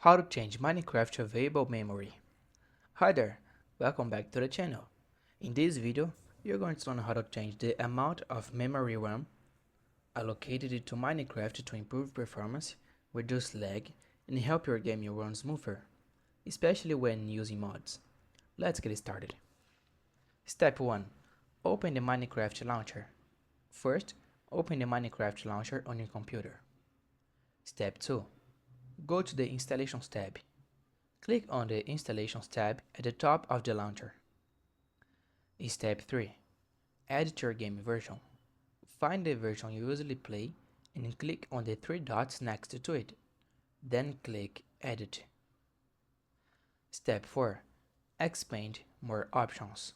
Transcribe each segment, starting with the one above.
How to change Minecraft available memory. Hi there, welcome back to the channel. In this video, you're going to learn how to change the amount of memory RAM allocated to Minecraft to improve performance, reduce lag, and help your game run smoother, especially when using mods. Let's get started. Step 1. Open the Minecraft launcher. First, open the Minecraft launcher on your computer. Step 2. Go to the Installations tab. Click on the Installations tab at the top of the launcher. Step 3. Edit your game version. Find the version you usually play and click on the three dots next to it. Then click Edit. Step 4. Expand More Options.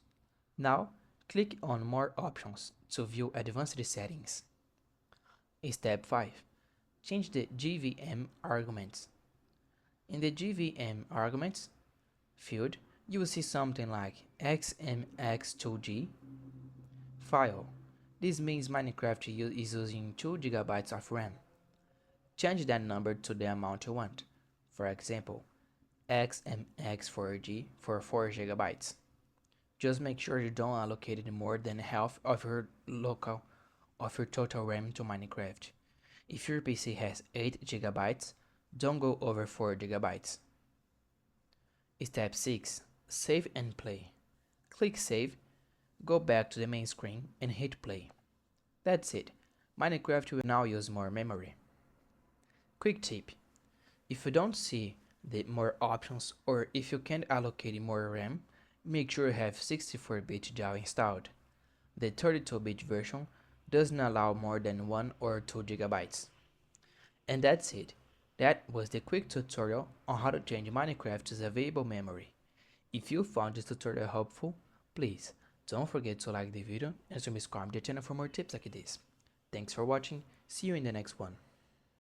Now, click on More Options to view advanced settings. Step 5. Change the JVM arguments. In the JVM arguments field, you will see something like xmx2g file. This means Minecraft is using 2 GB of RAM. Change that number to the amount you want. For example, xmx4g for 4 GB. Just make sure you don't allocate more than half of your total RAM to Minecraft. If your PC has 8 GB, don't go over 4 GB. Step 6. Save and play. Click Save, go back to the main screen and hit play. That's it. Minecraft will now use more memory. Quick tip. If you don't see the more options or if you can't allocate more RAM, make sure you have 64-bit Java installed. The 32-bit version doesn't allow more than 1 or 2 GB. And that's it. That was the quick tutorial on how to change Minecraft's available memory. If you found this tutorial helpful, please don't forget to like the video and subscribe to the channel for more tips like this. Thanks for watching, see you in the next one.